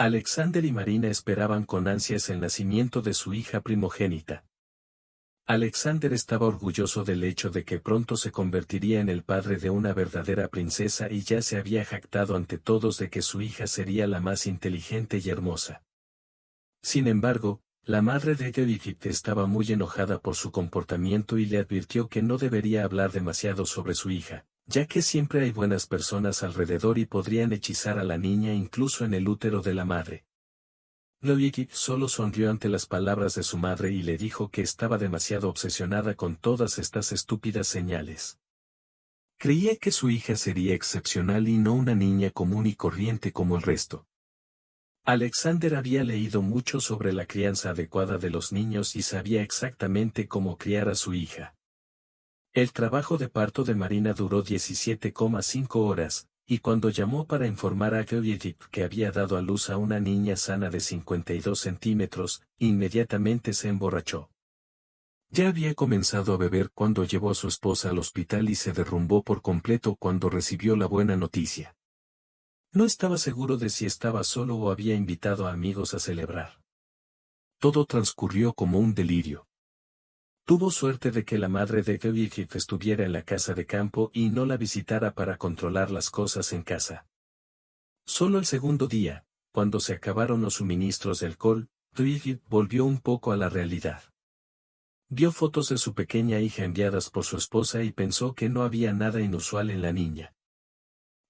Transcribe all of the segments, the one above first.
Alexander y Marina esperaban con ansias el nacimiento de su hija primogénita. Alexander estaba orgulloso del hecho de que pronto se convertiría en el padre de una verdadera princesa y ya se había jactado ante todos de que su hija sería la más inteligente y hermosa. Sin embargo, la madre de Geoffrey estaba muy enojada por su comportamiento y le advirtió que no debería hablar demasiado sobre su hija, ya que siempre hay buenas personas alrededor y podrían hechizar a la niña incluso en el útero de la madre. Geoffrey solo sonrió ante las palabras de su madre y le dijo que estaba demasiado obsesionada con todas estas estúpidas señales. Creía que su hija sería excepcional y no una niña común y corriente como el resto. Alexander había leído mucho sobre la crianza adecuada de los niños y sabía exactamente cómo criar a su hija. El trabajo de parto de Marina duró 17,5 horas, y cuando llamó para informar a Geoffrey que había dado a luz a una niña sana de 52 centímetros, inmediatamente se emborrachó. Ya había comenzado a beber cuando llevó a su esposa al hospital y se derrumbó por completo cuando recibió la buena noticia. No estaba seguro de si estaba solo o había invitado a amigos a celebrar. Todo transcurrió como un delirio. Tuvo suerte de que la madre de Geoffrey estuviera en la casa de campo y no la visitara para controlar las cosas en casa. Solo el segundo día, cuando se acabaron los suministros de alcohol, Geoffrey volvió un poco a la realidad. Vio fotos de su pequeña hija enviadas por su esposa y pensó que no había nada inusual en la niña.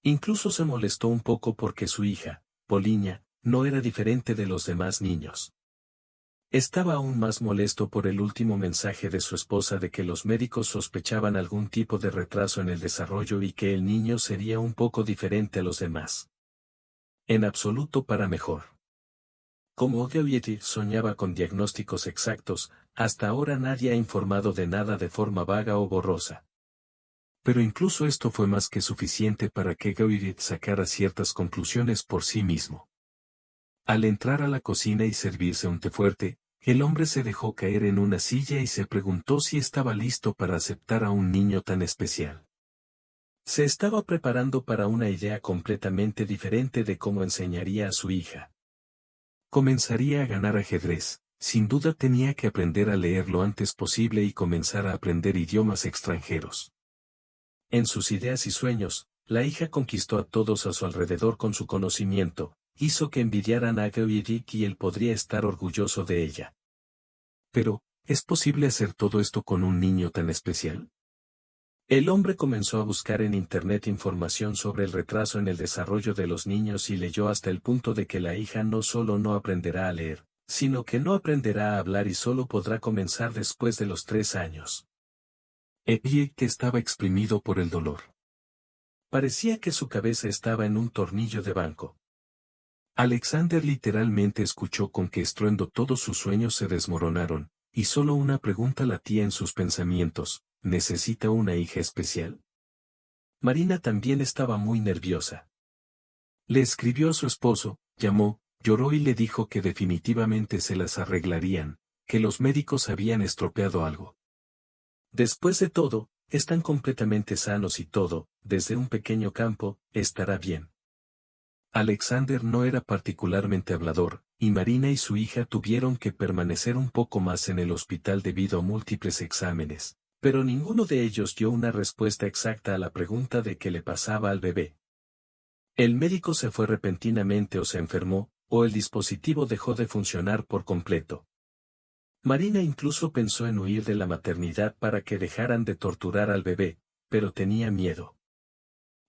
Incluso se molestó un poco porque su hija, Poliña, no era diferente de los demás niños. Estaba aún más molesto por el último mensaje de su esposa de que los médicos sospechaban algún tipo de retraso en el desarrollo y que el niño sería un poco diferente a los demás. En absoluto para mejor. Como Geoffrey soñaba con diagnósticos exactos, hasta ahora nadie ha informado de nada de forma vaga o borrosa. Pero incluso esto fue más que suficiente para que Geoffrey sacara ciertas conclusiones por sí mismo. Al entrar a la cocina y servirse un té fuerte, el hombre se dejó caer en una silla y se preguntó si estaba listo para aceptar a un niño tan especial. Se estaba preparando para una idea completamente diferente de cómo enseñaría a su hija. Comenzaría a ganar ajedrez, sin duda tenía que aprender a leer lo antes posible y comenzar a aprender idiomas extranjeros. En sus ideas y sueños, la hija conquistó a todos a su alrededor con su conocimiento, hizo que envidiaran a Geoffrey y él podría estar orgulloso de ella. Pero, ¿es posible hacer todo esto con un niño tan especial? El hombre comenzó a buscar en Internet información sobre el retraso en el desarrollo de los niños y leyó hasta el punto de que la hija no solo no aprenderá a leer, sino que no aprenderá a hablar y solo podrá comenzar después de los 3 años. Que estaba exprimido por el dolor. Parecía que su cabeza estaba en un tornillo de banco. Alexander literalmente escuchó con qué estruendo todos sus sueños se desmoronaron, y solo una pregunta latía en sus pensamientos: ¿necesita una hija especial? Marina también estaba muy nerviosa. Le escribió a su esposo, llamó, lloró y le dijo que definitivamente se las arreglarían, que los médicos habían estropeado algo. Después de todo, están completamente sanos y todo, desde un pequeño campo, estará bien. Alexander no era particularmente hablador, y Marina y su hija tuvieron que permanecer un poco más en el hospital debido a múltiples exámenes, pero ninguno de ellos dio una respuesta exacta a la pregunta de qué le pasaba al bebé. El médico se fue repentinamente o se enfermó, o el dispositivo dejó de funcionar por completo. Marina incluso pensó en huir de la maternidad para que dejaran de torturar al bebé, pero tenía miedo.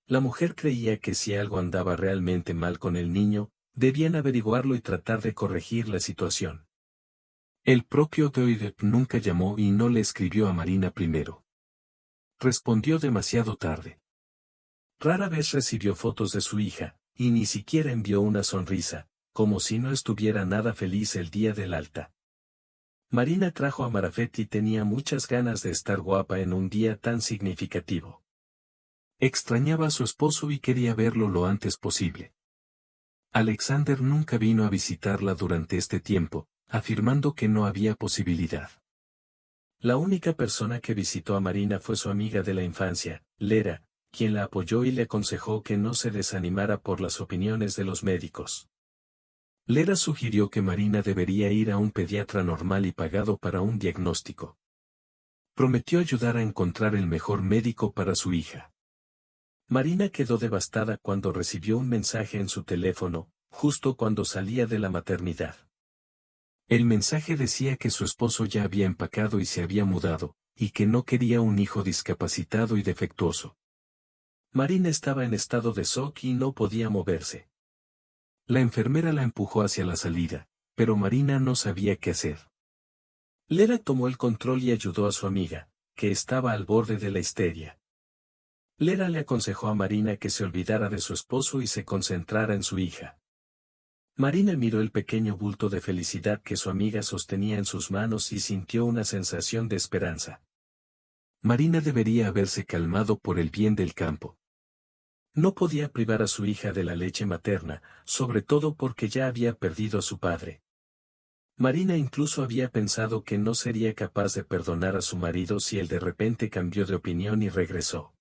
La mujer creía que si algo andaba realmente mal con el niño, debían averiguarlo y tratar de corregir la situación. El propio Geoffrey nunca llamó y no le escribió a Marina primero. Respondió demasiado tarde. Rara vez recibió fotos de su hija, y ni siquiera envió una sonrisa, como si no estuviera nada feliz el día del alta. Marina trajo a Marafet y tenía muchas ganas de estar guapa en un día tan significativo. Extrañaba a su esposo y quería verlo lo antes posible. Alexander nunca vino a visitarla durante este tiempo, afirmando que no había posibilidad. La única persona que visitó a Marina fue su amiga de la infancia, Lera, quien la apoyó y le aconsejó que no se desanimara por las opiniones de los médicos. Lera sugirió que Marina debería ir a un pediatra normal y pagado para un diagnóstico. Prometió ayudar a encontrar el mejor médico para su hija. Marina quedó devastada cuando recibió un mensaje en su teléfono, justo cuando salía de la maternidad. El mensaje decía que su esposo ya había empacado y se había mudado, y que no quería un hijo discapacitado y defectuoso. Marina estaba en estado de shock y no podía moverse. La enfermera la empujó hacia la salida, pero Marina no sabía qué hacer. Lera tomó el control y ayudó a su amiga, que estaba al borde de la histeria. Lera le aconsejó a Marina que se olvidara de su esposo y se concentrara en su hija. Marina miró el pequeño bulto de felicidad que su amiga sostenía en sus manos y sintió una sensación de esperanza. Marina debería haberse calmado por el bien del campo. No podía privar a su hija de la leche materna, sobre todo porque ya había perdido a su padre. Marina incluso había pensado que no sería capaz de perdonar a su marido si él de repente cambió de opinión y regresó.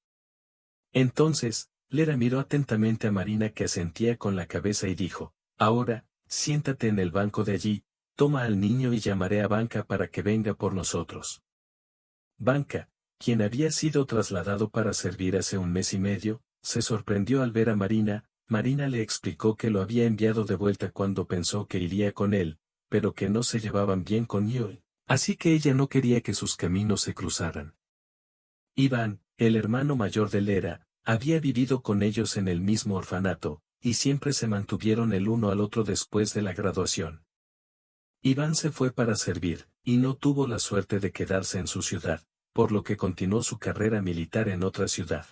Entonces, Lera miró atentamente a Marina que asentía con la cabeza y dijo, «Ahora, siéntate en el banco de allí, toma al niño y llamaré a Banca para que venga por nosotros». Banca, quien había sido trasladado para servir hace un mes y medio, se sorprendió al ver a Marina. Marina le explicó que lo había enviado de vuelta cuando pensó que iría con él, pero que no se llevaban bien con Yoel, así que ella no quería que sus caminos se cruzaran. Iván, el hermano mayor de Lera, había vivido con ellos en el mismo orfanato, y siempre se mantuvieron el uno al otro después de la graduación. Iván se fue para servir, y no tuvo la suerte de quedarse en su ciudad, por lo que continuó su carrera militar en otra ciudad.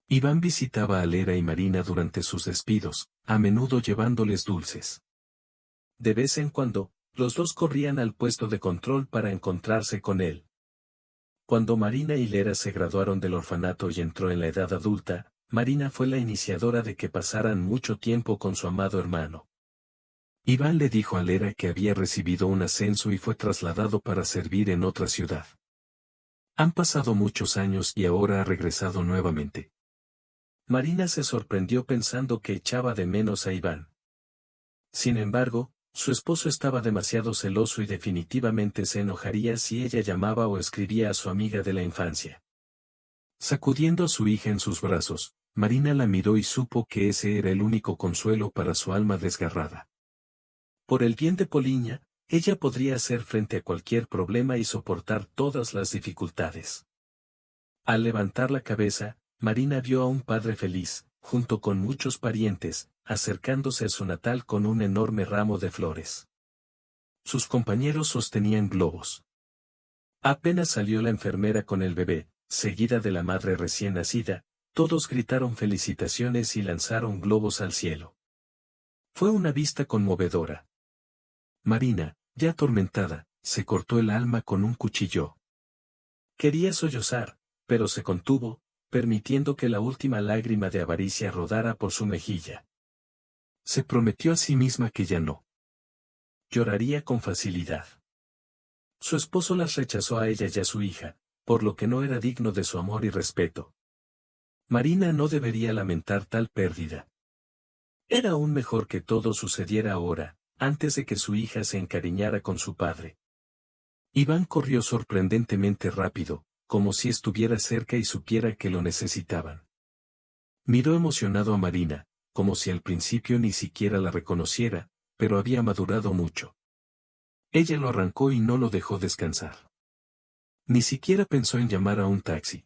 Iván visitaba a Lera y Marina durante sus despidos, a menudo llevándoles dulces. De vez en cuando, los dos corrían al puesto de control para encontrarse con él. Cuando Marina y Lera se graduaron del orfanato y entró en la edad adulta, Marina fue la iniciadora de que pasaran mucho tiempo con su amado hermano. Iván le dijo a Lera que había recibido un ascenso y fue trasladado para servir en otra ciudad. Han pasado muchos años y ahora ha regresado nuevamente. Marina se sorprendió pensando que echaba de menos a Iván. Sin embargo, su esposo estaba demasiado celoso y definitivamente se enojaría si ella llamaba o escribía a su amiga de la infancia. Sacudiendo a su hija en sus brazos, Marina la miró y supo que ese era el único consuelo para su alma desgarrada. Por el bien de Poliña, ella podría hacer frente a cualquier problema y soportar todas las dificultades. Al levantar la cabeza, Marina vio a un padre feliz, junto con muchos parientes, acercándose a su natal con un enorme ramo de flores. Sus compañeros sostenían globos. Apenas salió la enfermera con el bebé, seguida de la madre recién nacida, todos gritaron felicitaciones y lanzaron globos al cielo. Fue una vista conmovedora. Marina, ya atormentada, se cortó el alma con un cuchillo. Quería sollozar, pero se contuvo, permitiendo que la última lágrima de avaricia rodara por su mejilla. Se prometió a sí misma que ya no lloraría con facilidad. Su esposo las rechazó a ella y a su hija, por lo que no era digno de su amor y respeto. Marina no debería lamentar tal pérdida. Era aún mejor que todo sucediera ahora, antes de que su hija se encariñara con su padre. Iván corrió sorprendentemente rápido, como si estuviera cerca y supiera que lo necesitaban. Miró emocionado a Marina, como si al principio ni siquiera la reconociera, pero había madurado mucho. Ella lo arrancó y no lo dejó descansar. Ni siquiera pensó en llamar a un taxi.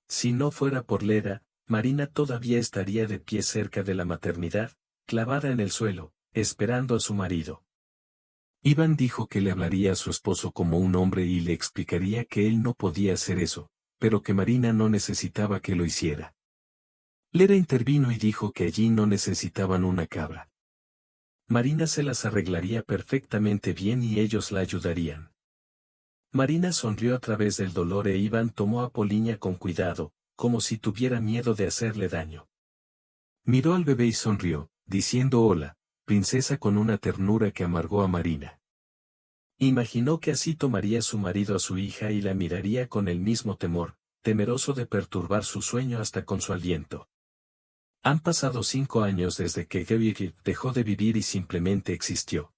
Si no fuera por Lera, Marina todavía estaría de pie cerca de la maternidad, clavada en el suelo, esperando a su marido. Iván dijo que le hablaría a su esposo como un hombre y le explicaría que él no podía hacer eso, pero que Marina no necesitaba que lo hiciera. Lera intervino y dijo que allí no necesitaban una cabra. Marina se las arreglaría perfectamente bien y ellos la ayudarían. Marina sonrió a través del dolor e Iván tomó a Poliña con cuidado, como si tuviera miedo de hacerle daño. Miró al bebé y sonrió, diciendo hola, princesa, con una ternura que amargó a Marina. Imaginó que así tomaría su marido a su hija y la miraría con el mismo temor, temeroso de perturbar su sueño hasta con su aliento. Han pasado 5 años desde que Georg dejó de vivir y simplemente existió.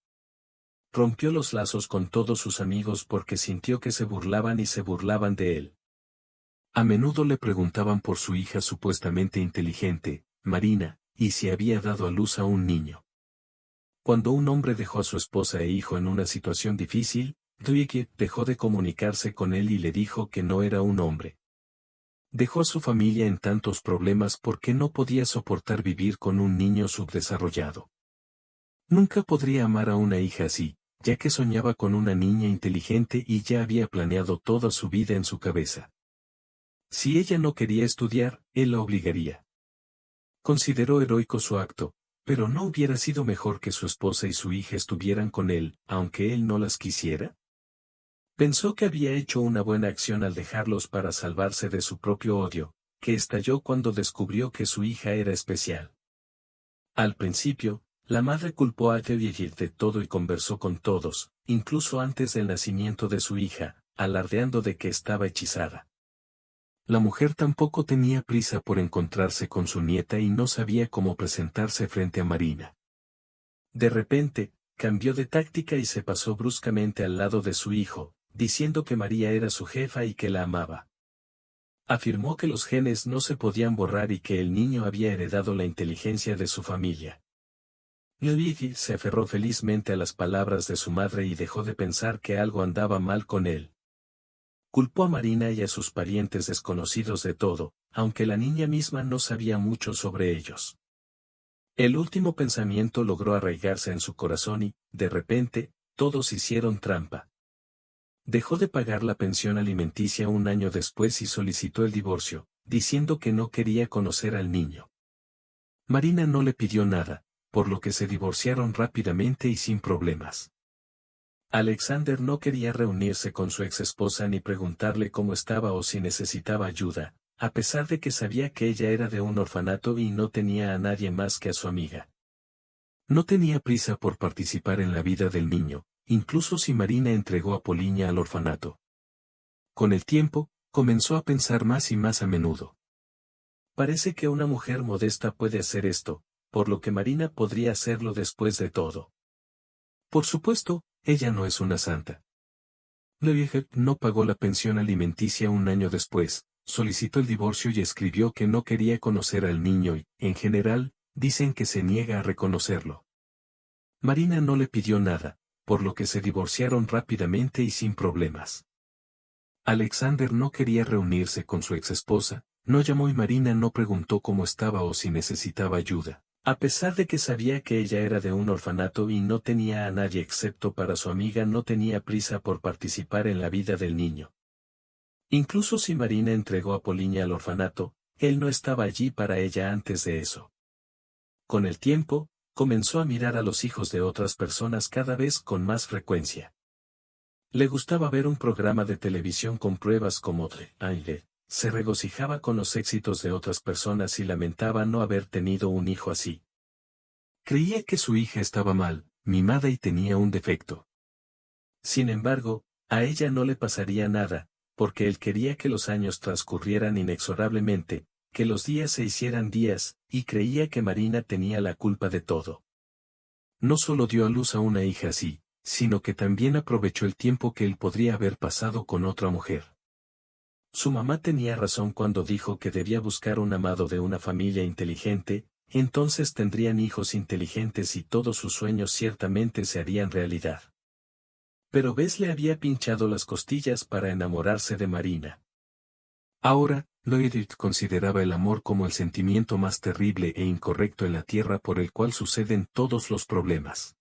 Rompió los lazos con todos sus amigos porque sintió que se burlaban y se burlaban de él. A menudo le preguntaban por su hija supuestamente inteligente, Marina, y si había dado a luz a un niño. Cuando un hombre dejó a su esposa e hijo en una situación difícil, Georg dejó de comunicarse con él y le dijo que no era un hombre. Dejó a su familia en tantos problemas porque no podía soportar vivir con un niño subdesarrollado. Nunca podría amar a una hija así, ya que soñaba con una niña inteligente y ya había planeado toda su vida en su cabeza. Si ella no quería estudiar, él la obligaría. Consideró heroico su acto, pero ¿no hubiera sido mejor que su esposa y su hija estuvieran con él, aunque él no las quisiera? Pensó que había hecho una buena acción al dejarlos para salvarse de su propio odio, que estalló cuando descubrió que su hija era especial. Al principio, la madre culpó a Georg de todo y conversó con todos, incluso antes del nacimiento de su hija, alardeando de que estaba hechizada. La mujer tampoco tenía prisa por encontrarse con su nieta y no sabía cómo presentarse frente a Marina. De repente, cambió de táctica y se pasó bruscamente al lado de su hijo, diciendo que María era su jefa y que la amaba. Afirmó que los genes no se podían borrar y que el niño había heredado la inteligencia de su familia. Georg se aferró felizmente a las palabras de su madre y dejó de pensar que algo andaba mal con él. Culpó a Marina y a sus parientes desconocidos de todo, aunque la niña misma no sabía mucho sobre ellos. El último pensamiento logró arraigarse en su corazón y, de repente, todos hicieron trampa. Dejó de pagar la pensión alimenticia un año después y solicitó el divorcio, diciendo que no quería conocer al niño. Marina no le pidió nada, por lo que se divorciaron rápidamente y sin problemas. Alexander no quería reunirse con su exesposa ni preguntarle cómo estaba o si necesitaba ayuda, a pesar de que sabía que ella era de un orfanato y no tenía a nadie más que a su amiga. No tenía prisa por participar en la vida del niño, incluso si Marina entregó a Poliña al orfanato. Con el tiempo, comenzó a pensar más y más a menudo. Parece que una mujer modesta puede hacer esto, por lo que Marina podría hacerlo después de todo. Por supuesto, ella no es una santa. Georg no pagó la pensión alimenticia un año después, solicitó el divorcio y escribió que no quería conocer al niño y, en general, dicen que se niega a reconocerlo. Marina no le pidió nada, por lo que se divorciaron rápidamente y sin problemas. Alexander no quería reunirse con su exesposa, no llamó y Marina no preguntó cómo estaba o si necesitaba ayuda, a pesar de que sabía que ella era de un orfanato y no tenía a nadie excepto para su amiga. No tenía prisa por participar en la vida del niño. Incluso si Marina entregó a Poliña al orfanato, él no estaba allí para ella antes de eso. Con el tiempo, comenzó a mirar a los hijos de otras personas cada vez con más frecuencia. Le gustaba ver un programa de televisión con pruebas como The Aire, se regocijaba con los éxitos de otras personas y lamentaba no haber tenido un hijo así. Creía que su hija estaba mal, mimada y tenía un defecto. Sin embargo, a ella no le pasaría nada, porque él quería que los años transcurrieran inexorablemente, que los días se hicieran días, y creía que Marina tenía la culpa de todo. No solo dio a luz a una hija así, sino que también aprovechó el tiempo que él podría haber pasado con otra mujer. Su mamá tenía razón cuando dijo que debía buscar un amado de una familia inteligente, entonces tendrían hijos inteligentes y todos sus sueños ciertamente se harían realidad. Pero Bess le había pinchado las costillas para enamorarse de Marina. Ahora, Lloyd consideraba el amor como el sentimiento más terrible e incorrecto en la tierra por el cual suceden todos los problemas.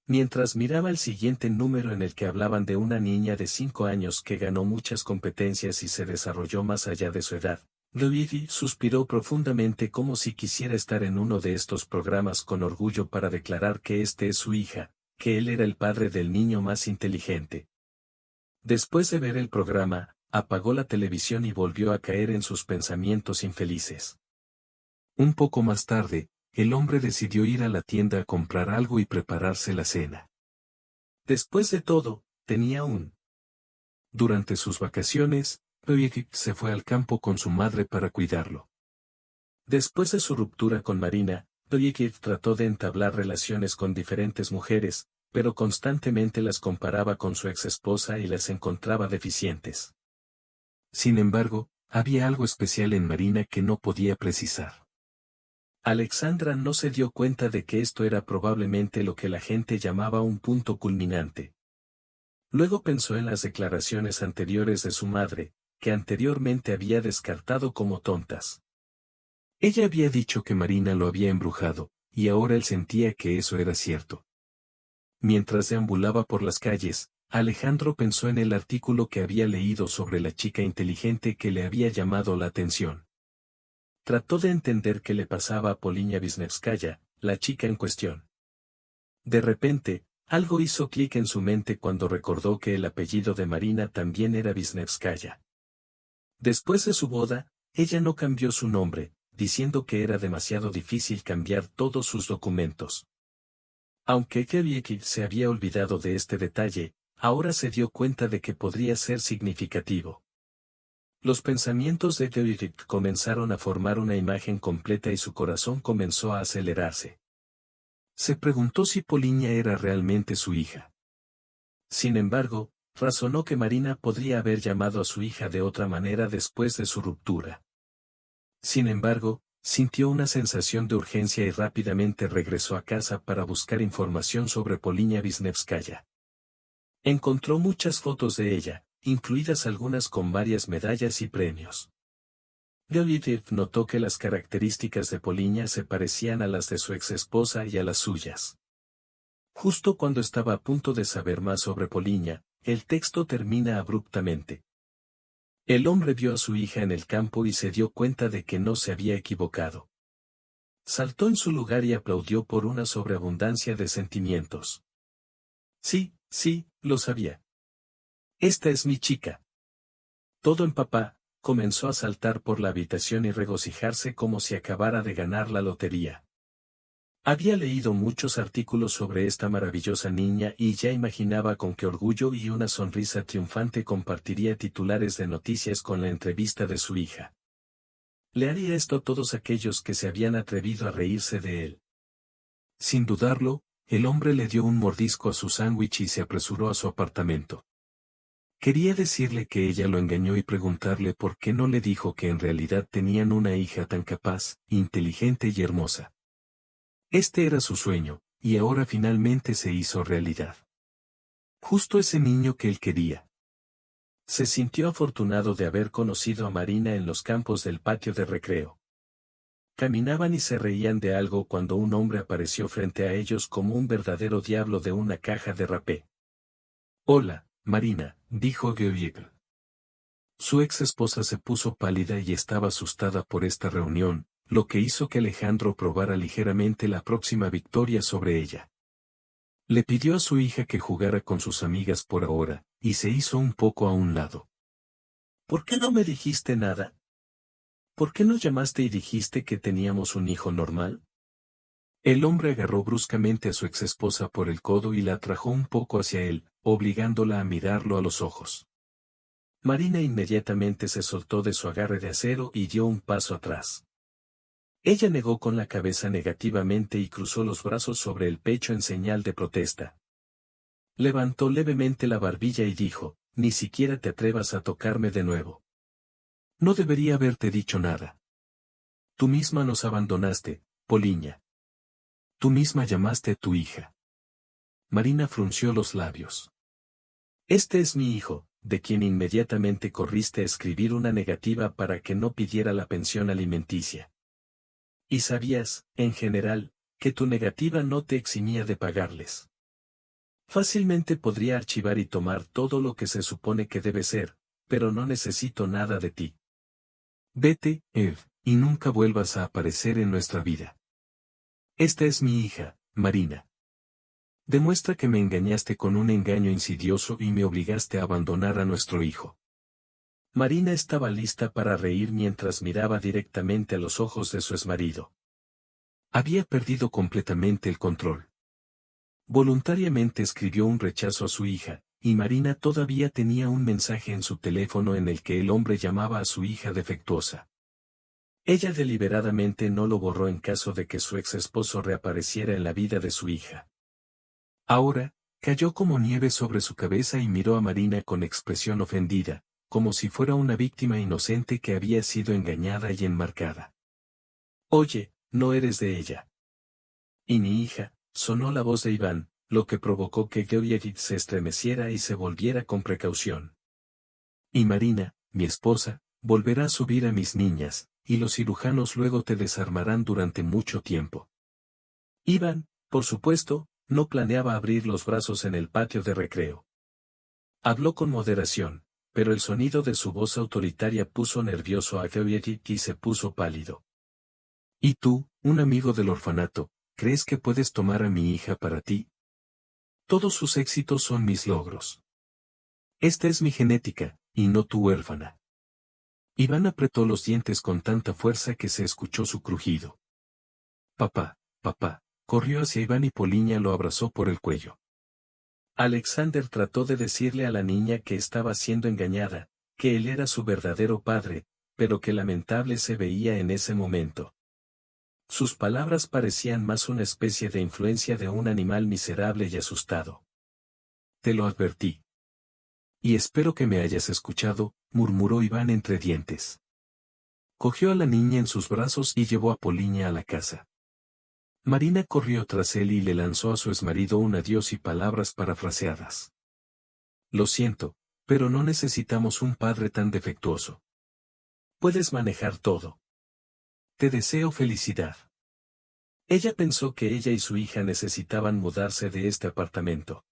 Mientras miraba el siguiente número en el que hablaban de una niña de 5 años que ganó muchas competencias y se desarrolló más allá de su edad, Lloyd suspiró profundamente como si quisiera estar en uno de estos programas con orgullo para declarar que este es su hija, que él era el padre del niño más inteligente. Después de ver el programa, apagó la televisión y volvió a caer en sus pensamientos infelices. Un poco más tarde, el hombre decidió ir a la tienda a comprar algo y prepararse la cena. Después de todo, tenía un. Durante sus vacaciones, Lloyd se fue al campo con su madre para cuidarlo. Después de su ruptura con Marina, Dojkic trató de entablar relaciones con diferentes mujeres, pero constantemente las comparaba con su exesposa y las encontraba deficientes. Sin embargo, había algo especial en Marina que no podía precisar. Alexandra no se dio cuenta de que esto era probablemente lo que la gente llamaba un punto culminante. Luego pensó en las declaraciones anteriores de su madre, que anteriormente había descartado como tontas. Ella había dicho que Marina lo había embrujado, y ahora él sentía que eso era cierto. Mientras deambulaba por las calles, Alejandro pensó en el artículo que había leído sobre la chica inteligente que le había llamado la atención. Trató de entender qué le pasaba a Polinia Wisniewskaja, la chica en cuestión. De repente, algo hizo clic en su mente cuando recordó que el apellido de Marina también era Wisniewskaja. Después de su boda, ella no cambió su nombre, diciendo que era demasiado difícil cambiar todos sus documentos. Aunque Dojkic se había olvidado de este detalle, ahora se dio cuenta de que podría ser significativo. Los pensamientos de Dojkic comenzaron a formar una imagen completa y su corazón comenzó a acelerarse. Se preguntó si Polinia era realmente su hija. Sin embargo, razonó que Marina podría haber llamado a su hija de otra manera después de su ruptura. Sin embargo, sintió una sensación de urgencia y rápidamente regresó a casa para buscar información sobre Polinia Wisniewskaja. Encontró muchas fotos de ella, incluidas algunas con varias medallas y premios. Dojkic notó que las características de Polinia se parecían a las de su exesposa y a las suyas. Justo cuando estaba a punto de saber más sobre Polinia, el texto termina abruptamente. El hombre vio a su hija en el campo y se dio cuenta de que no se había equivocado. Saltó en su lugar y aplaudió por una sobreabundancia de sentimientos. Sí, sí, lo sabía. Esta es mi chica. Todo en papá, comenzó a saltar por la habitación y regocijarse como si acabara de ganar la lotería. Había leído muchos artículos sobre esta maravillosa niña y ya imaginaba con qué orgullo y una sonrisa triunfante compartiría titulares de noticias con la entrevista de su hija. Le haría esto a todos aquellos que se habían atrevido a reírse de él. Sin dudarlo, el hombre le dio un mordisco a su sándwich y se apresuró a su apartamento. Quería decirle que ella lo engañó y preguntarle por qué no le dijo que en realidad tenían una hija tan capaz, inteligente y hermosa. Este era su sueño, y ahora finalmente se hizo realidad. Justo ese niño que él quería. Se sintió afortunado de haber conocido a Marina en los campos del patio de recreo. Caminaban y se reían de algo cuando un hombre apareció frente a ellos como un verdadero diablo de una caja de rapé. «Hola, Marina», dijo Dojkic. Su ex esposa se puso pálida y estaba asustada por esta reunión, lo que hizo que Alejandro probara ligeramente la próxima victoria sobre ella. Le pidió a su hija que jugara con sus amigas por ahora, y se hizo un poco a un lado. «¿Por qué no me dijiste nada? ¿Por qué no llamaste y dijiste que teníamos un hijo normal?» El hombre agarró bruscamente a su exesposa por el codo y la atrajo un poco hacia él, obligándola a mirarlo a los ojos. Marina inmediatamente se soltó de su agarre de acero y dio un paso atrás. Ella negó con la cabeza negativamente y cruzó los brazos sobre el pecho en señal de protesta. Levantó levemente la barbilla y dijo, «Ni siquiera te atrevas a tocarme de nuevo. No debería haberte dicho nada. Tú misma nos abandonaste, Polinia. Tú misma llamaste a tu hija». Marina frunció los labios. «Este es mi hijo», de quien inmediatamente corriste a escribir una negativa para que no pidiera la pensión alimenticia. Y sabías, en general, que tu negativa no te eximía de pagarles. Fácilmente podría archivar y tomar todo lo que se supone que debe ser, pero no necesito nada de ti. Vete, Eve, y nunca vuelvas a aparecer en nuestra vida. Esta es mi hija, Marina. Demuestra que me engañaste con un engaño insidioso y me obligaste a abandonar a nuestro hijo». Marina estaba lista para reír mientras miraba directamente a los ojos de su exmarido. Había perdido completamente el control. Voluntariamente escribió un rechazo a su hija, y Marina todavía tenía un mensaje en su teléfono en el que el hombre llamaba a su hija defectuosa. Ella deliberadamente no lo borró en caso de que su ex esposo reapareciera en la vida de su hija. Ahora, cayó como nieve sobre su cabeza y miró a Marina con expresión ofendida, como si fuera una víctima inocente que había sido engañada y enmarcada. Oye, no eres de ella. Y mi hija, sonó la voz de Iván, lo que provocó que Georgiev se estremeciera y se volviera con precaución. Y Marina, mi esposa, volverá a subir a mis niñas, y los cirujanos luego te desarmarán durante mucho tiempo. Iván, por supuesto, no planeaba abrir los brazos en el patio de recreo. Habló con moderación, pero el sonido de su voz autoritaria puso nervioso a Georgiev y se puso pálido. ¿Y tú, un amigo del orfanato, crees que puedes tomar a mi hija para ti? Todos sus éxitos son mis logros. Esta es mi genética, y no tu huérfana. Iván apretó los dientes con tanta fuerza que se escuchó su crujido. Papá, papá, corrió hacia Iván y Poliña lo abrazó por el cuello. Alexander trató de decirle a la niña que estaba siendo engañada, que él era su verdadero padre, pero que lamentable se veía en ese momento. Sus palabras parecían más una especie de influencia de un animal miserable y asustado. Te lo advertí. Y espero que me hayas escuchado, murmuró Iván entre dientes. Cogió a la niña en sus brazos y llevó a Poliña a la casa. Marina corrió tras él y le lanzó a su exmarido un adiós y palabras parafraseadas. Lo siento, pero no necesitamos un padre tan defectuoso. Puedes manejar todo. Te deseo felicidad. Ella pensó que ella y su hija necesitaban mudarse de este apartamento.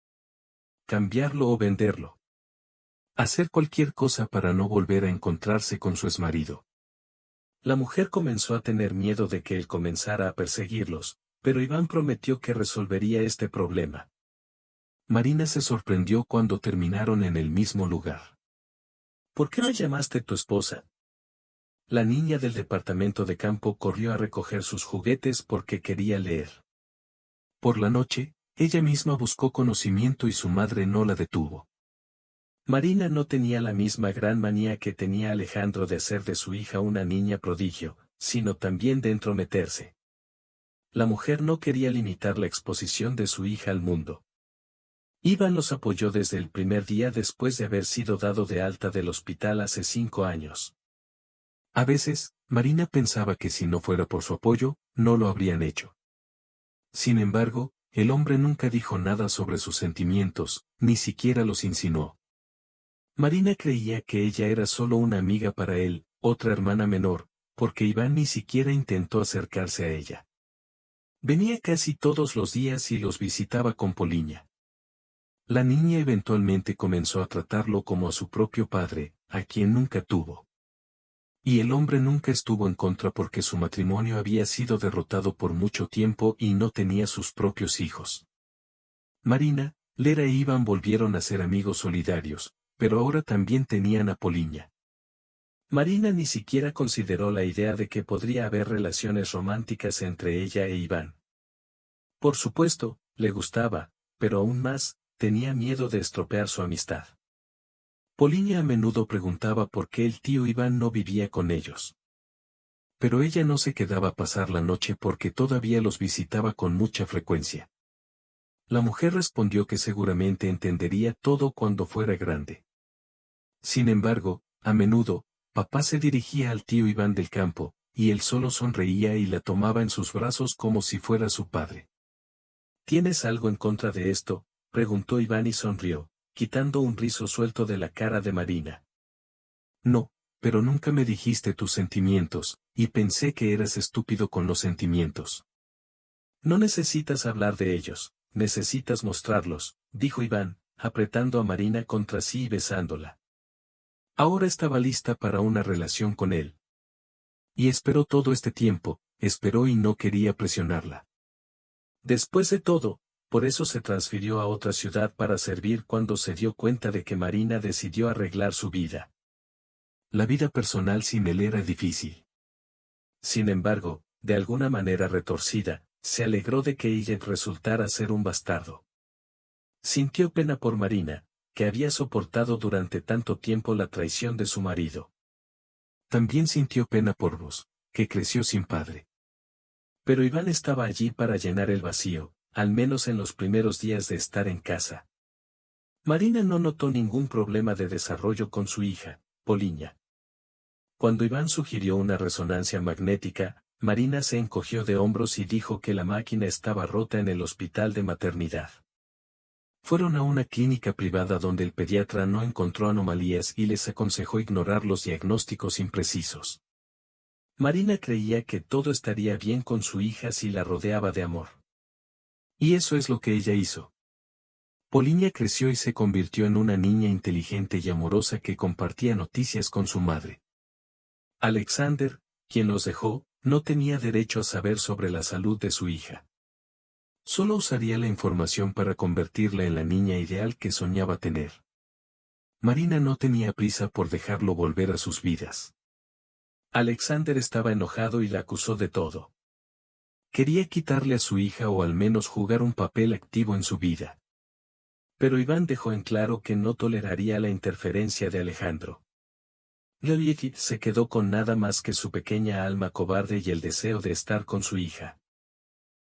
Cambiarlo o venderlo. Hacer cualquier cosa para no volver a encontrarse con su exmarido. La mujer comenzó a tener miedo de que él comenzara a perseguirlos, pero Iván prometió que resolvería este problema. Marina se sorprendió cuando terminaron en el mismo lugar. ¿Por qué me llamaste tu esposa? La niña del departamento de campo corrió a recoger sus juguetes porque quería leer. Por la noche, ella misma buscó conocimiento y su madre no la detuvo. Marina no tenía la misma gran manía que tenía Alejandro de hacer de su hija una niña prodigio, sino también de entrometerse. La mujer no quería limitar la exposición de su hija al mundo. Iván los apoyó desde el primer día después de haber sido dado de alta del hospital hace 5 años. A veces, Marina pensaba que si no fuera por su apoyo, no lo habrían hecho. Sin embargo, el hombre nunca dijo nada sobre sus sentimientos, ni siquiera los insinuó. Marina creía que ella era solo una amiga para él, otra hermana menor, porque Iván ni siquiera intentó acercarse a ella. Venía casi todos los días y los visitaba con Poliña. La niña eventualmente comenzó a tratarlo como a su propio padre, a quien nunca tuvo. Y el hombre nunca estuvo en contra porque su matrimonio había sido derrotado por mucho tiempo y no tenía sus propios hijos. Marina, Lera e Iván volvieron a ser amigos solidarios, pero ahora también tenían a Poliña. Marina ni siquiera consideró la idea de que podría haber relaciones románticas entre ella e Iván. Por supuesto, le gustaba, pero aún más, tenía miedo de estropear su amistad. Poliña a menudo preguntaba por qué el tío Iván no vivía con ellos. Pero ella no se quedaba a pasar la noche porque todavía los visitaba con mucha frecuencia. La mujer respondió que seguramente entendería todo cuando fuera grande. Sin embargo, a menudo, papá se dirigía al tío Iván del campo, y él solo sonreía y la tomaba en sus brazos como si fuera su padre. ¿Tienes algo en contra de esto?, preguntó Iván y sonrió, quitando un rizo suelto de la cara de Marina. No, pero nunca me dijiste tus sentimientos, y pensé que eras estúpido con los sentimientos. No necesitas hablar de ellos, necesitas mostrarlos, dijo Iván, apretando a Marina contra sí y besándola. Ahora estaba lista para una relación con él. Y esperó todo este tiempo, esperó y no quería presionarla. Después de todo, por eso se transfirió a otra ciudad para servir cuando se dio cuenta de que Marina decidió arreglar su vida. La vida personal sin él era difícil. Sin embargo, de alguna manera retorcida, se alegró de que ella resultara ser un bastardo. Sintió pena por Marina, que había soportado durante tanto tiempo la traición de su marido. También sintió pena por vos, que creció sin padre. Pero Iván estaba allí para llenar el vacío, al menos en los primeros días de estar en casa. Marina no notó ningún problema de desarrollo con su hija, Poliña. Cuando Iván sugirió una resonancia magnética, Marina se encogió de hombros y dijo que la máquina estaba rota en el hospital de maternidad. Fueron a una clínica privada donde el pediatra no encontró anomalías y les aconsejó ignorar los diagnósticos imprecisos. Marina creía que todo estaría bien con su hija si la rodeaba de amor. Y eso es lo que ella hizo. Poliña creció y se convirtió en una niña inteligente y amorosa que compartía noticias con su madre. Alexander, quien los dejó, no tenía derecho a saber sobre la salud de su hija. Solo usaría la información para convertirla en la niña ideal que soñaba tener. Marina no tenía prisa por dejarlo volver a sus vidas. Alexander estaba enojado y la acusó de todo. Quería quitarle a su hija o al menos jugar un papel activo en su vida. Pero Iván dejó en claro que no toleraría la interferencia de Alejandro. Lilith se quedó con nada más que su pequeña alma cobarde y el deseo de estar con su hija.